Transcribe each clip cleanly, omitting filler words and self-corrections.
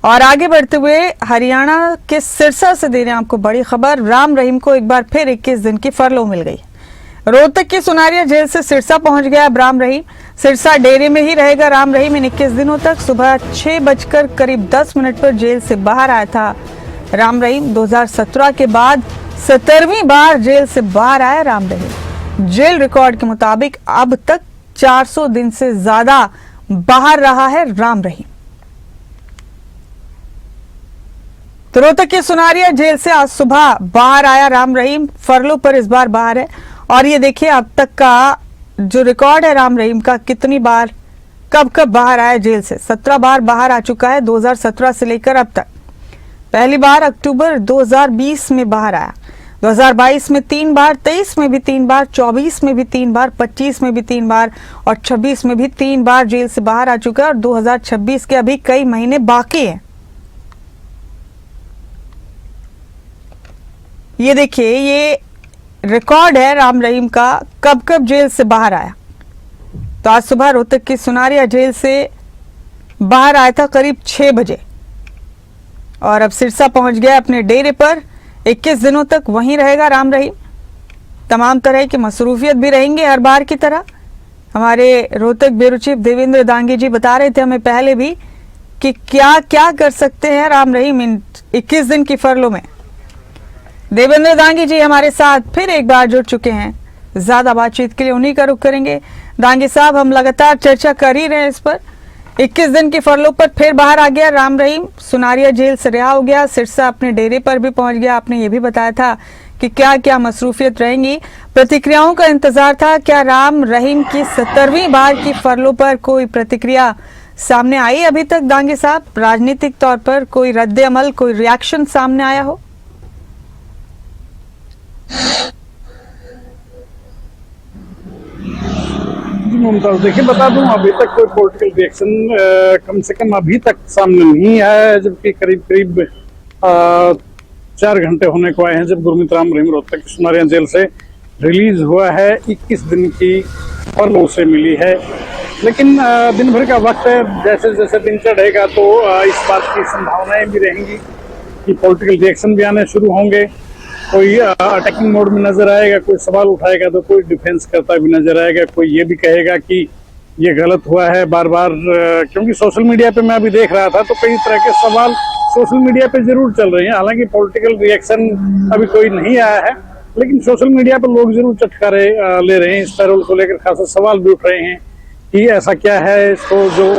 और आगे बढ़ते हुए हरियाणा के सिरसा से दे रहे हैं आपको बड़ी खबर। राम रहीम को एक बार फिर 21 दिन की फरलो मिल गई। रोहतक की सुनारिया जेल से सिरसा पहुंच गया अब राम रहीम। सिरसा डेरे में ही रहेगा राम रहीम इन 21 दिनों तक। सुबह 6:10 पर जेल से बाहर आया था राम रहीम। 2017 के बाद 17वीं बार जेल से बाहर आया राम रहीम। जेल रिकॉर्ड के मुताबिक अब तक 400 दिन से ज्यादा बाहर रहा है राम रहीम। तो रोहतक के सुनारिया जेल से आज सुबह बाहर आया राम रहीम। फरलो पर इस बार बाहर है। और ये देखिए अब तक का जो रिकॉर्ड है राम रहीम का, कितनी बार कब कब बाहर आया जेल से। 17 बार बाहर आ चुका है 2017 से लेकर अब तक। पहली बार अक्टूबर 2020 में बाहर आया, 2022 में 3 बार, 23 में भी 3 बार, 24 में भी 3 बार, 25 में भी 3 बार और 26 में भी 3 बार जेल से बाहर आ चुका है। और 2026 के अभी कई महीने बाकी हैं। ये देखिए, ये रिकॉर्ड है राम रहीम का, कब कब जेल से बाहर आया। तो आज सुबह रोहतक की सुनारिया जेल से बाहर आया था करीब 6 बजे और अब सिरसा पहुंच गया अपने डेरे पर। 21 दिनों तक वहीं रहेगा राम रहीम। तमाम तरह की मसरूफियत भी रहेंगे हर बार की तरह। हमारे रोहतक ब्यूरो चीफ देवेंद्र दांगी जी बता रहे थे हमें पहले भी कि क्या क्या कर सकते हैं राम रहीम इन 21 दिन की फरलो में। देवेंद्र दांगी जी हमारे साथ फिर एक बार जुड़ चुके हैं। ज्यादा बातचीत के लिए उन्हीं का रुख करेंगे। दांगी साहब, हम लगातार चर्चा कर ही रहे हैं इस पर। 21 दिन की फरलो पर फिर बाहर आ गया राम रहीम। सुनारिया जेल से रिहा हो गया, सिरसा अपने डेरे पर भी पहुंच गया। आपने ये भी बताया था कि क्या क्या मसरूफियत रहेंगी। प्रतिक्रियाओं का इंतजार था। क्या राम रहीम की 17वीं बार की फरलो पर कोई प्रतिक्रिया सामने आई अभी तक दांगी साहब? राजनीतिक तौर पर कोई रद्द अमल, कोई रिएक्शन सामने आया हो? मुमताज, देखिए बता दूं, अभी तक कोई पॉलिटिकल रिएक्शन कम से कम अभी तक सामने नहीं आया है। जबकि करीब करीब 4 घंटे होने को आए हैं जब गुरमीत राम रहीम रोहतक की सुनारिया जेल से रिलीज हुआ है। 21 दिन की फरलो से मिली है। लेकिन दिन भर का वक्त है, जैसे जैसे दिन चढ़ेगा तो इस बात की संभावनाएं भी रहेंगी कि पॉलिटिकल रिएक्शन भी आने शुरू होंगे। कोई अटैकिंग मोड में नजर आएगा, कोई सवाल उठाएगा तो कोई डिफेंस करता भी नजर आएगा, कोई ये भी कहेगा कि ये गलत हुआ है बार बार। क्योंकि सोशल मीडिया पे मैं अभी देख रहा था तो कई तरह के सवाल सोशल मीडिया पे जरूर चल रहे हैं। हालांकि पॉलिटिकल रिएक्शन अभी कोई नहीं आया है, लेकिन सोशल मीडिया पर लोग जरूर चटकारे ले रहे हैं। इस पैरोल को लेकर खासा सवाल भी उठ रहे हैं कि ऐसा क्या है इसको जो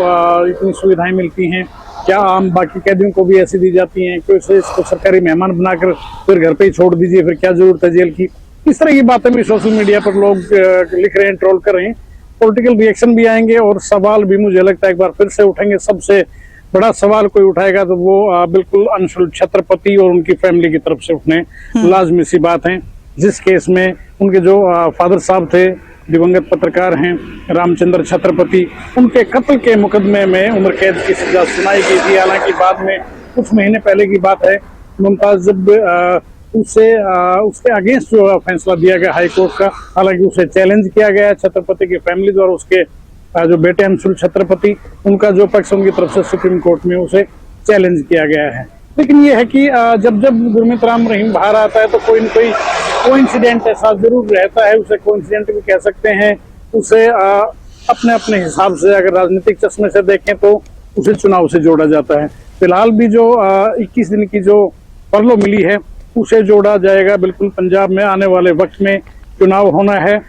इतनी सुविधाएं मिलती हैं, क्या आम बाकी कैदियों को भी ऐसी दी जाती हैं? कोई इसको सरकारी मेहमान बनाकर फिर घर पे ही छोड़ दीजिए, फिर क्या जरूरत है जेल की? इस तरह की बातें भी सोशल मीडिया पर लोग लिख रहे हैं, ट्रोल कर रहे हैं। पॉलिटिकल रिएक्शन भी आएंगे और सवाल भी मुझे लगता है एक बार फिर से उठेंगे। सबसे बड़ा सवाल कोई उठाएगा तो वो बिल्कुल अंशुल छत्रपति और उनकी फैमिली की तरफ से उठने लाजमी सी बात है। जिस केस में उनके जो फादर साहब थे, दिवंगत पत्रकार हैं रामचंद्र छत्रपति, उनके कत्ल के मुकदमे में उम्र कैद की सजा सुनाई गई थी। हालांकि बाद में कुछ महीने पहले की बात है मुमताज, जब उसके अगेंस्ट जो फैसला दिया गया हाई कोर्ट का, हालांकि उसे चैलेंज किया गया छत्रपति की फैमिली द्वारा। उसके जो बेटे अंशुल छत्रपति, उनका जो पक्ष उनकी तरफ से सुप्रीम कोर्ट में उसे चैलेंज किया गया है। लेकिन ये है कि जब जब गुरमीत राम रहीम बाहर आता है तो कोई न कोई कोइंसिडेंट ऐसा जरूर रहता है। उसे कोइंसिडेंट भी कह सकते हैं। उसे अपने अपने हिसाब से अगर राजनीतिक चश्मे से देखें तो उसे चुनाव से जोड़ा जाता है। फिलहाल भी जो 21 दिन की जो फरलो मिली है उसे जोड़ा जाएगा। बिल्कुल पंजाब में आने वाले वक्त में चुनाव होना है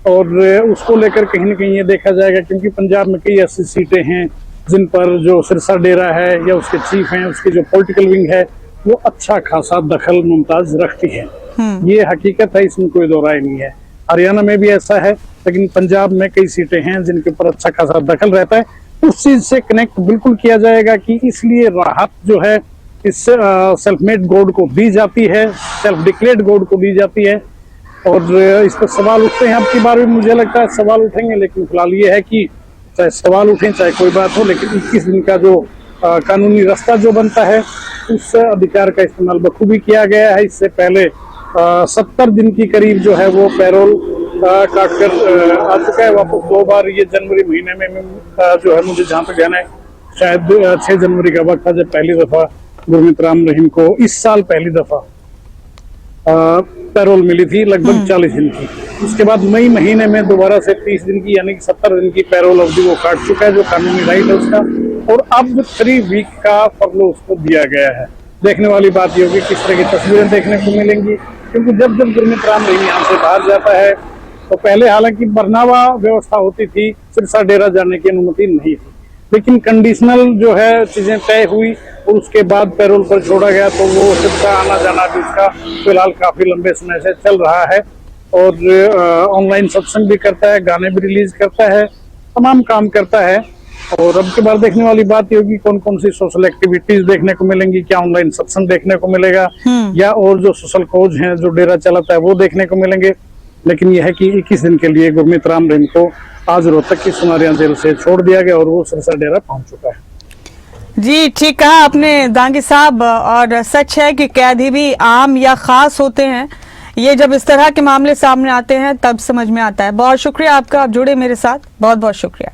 और उसको लेकर कहीं न कहीं ये देखा जाएगा, क्योंकि पंजाब में कई ऐसी सीटें हैं जिन पर जो सिरसा डेरा है या उसके चीफ हैं, उसकी जो पॉलिटिकल विंग है वो अच्छा खासा दखल मुमताज रखती है। ये हकीकत है, इसमें कोई दो राय नहीं है। हरियाणा में भी ऐसा है, लेकिन पंजाब में कई सीटें हैं जिनके ऊपर अच्छा खासा दखल रहता है। उस चीज से कनेक्ट बिल्कुल किया जाएगा कि इसलिए राहत जो है इस सेल्फ मेड गॉड को दी जाती है, सेल्फ डिक्लेयर्ड गॉड को दी जाती है। और इस पर सवाल उठते हैं। अब की बार भी मुझे लगता है सवाल उठेंगे, लेकिन फिलहाल ये है कि चाहे सवाल उठें चाहे कोई बात हो, लेकिन 21 दिन का जो कानूनी रास्ता जो बनता है उस अधिकार का इस्तेमाल बखूबी किया गया है। इससे पहले 70 दिन की करीब जो है वो पैरोल काट कर आ चुका है वापस 2 बार। ये जनवरी महीने में जो है मुझे जहाँ तक ध्यान है शायद 6 जनवरी का वक्त था जब पहली दफा गुरमीत राम रहीम को इस साल पहली दफा पैरोल मिली थी, लगभग 40 दिन की। उसके बाद मई महीने में दोबारा से 30 दिन की यानी कि 70 दिन की पैरोल अवधि वो काट चुका है, जो कानूनी राइट है उसका। और अब 3 वीक का फरलो उसको दिया गया है। देखने वाली बात ये होगी किस तरह की तस्वीरें देखने को मिलेंगी, क्योंकि जब जब गुरमीत राम रहीम यहाँ से बाहर जाता है तो पहले हालांकि बरनावा व्यवस्था होती थी, सिरसा डेरा जाने की अनुमति नहीं थी, लेकिन कंडीशनल जो है चीजें तय हुई और उसके बाद पैरोल पर छोड़ा गया, तो वो सिरसा आना जाना भी उसका फिलहाल काफी लंबे समय से चल रहा है। और ऑनलाइन सत्संग भी करता है, गाने भी रिलीज करता है, तमाम काम करता है। और अब के बार देखने वाली बात ये होगी कौन कौन सी सोशल एक्टिविटीज देखने को मिलेंगी, क्या ऑनलाइन सत्संग देखने को मिलेगा या और जो सोशल कोज हैं जो डेरा चलाता है वो देखने को मिलेंगे। लेकिन यह है कि 21 दिन के लिए गुरमीत राम रहीम को आज रोहतक की सुनारिया जेल से छोड़ दिया गया और वो सिरसा डेरा पहुंच चुका है। जी ठीक कहा आपने दांगी साहब, और सच है कि कैदी भी आम या खास होते हैं। ये जब इस तरह के मामले सामने आते हैं तब समझ में आता है। बहुत शुक्रिया आपका, आप जुड़े मेरे साथ, बहुत बहुत शुक्रिया।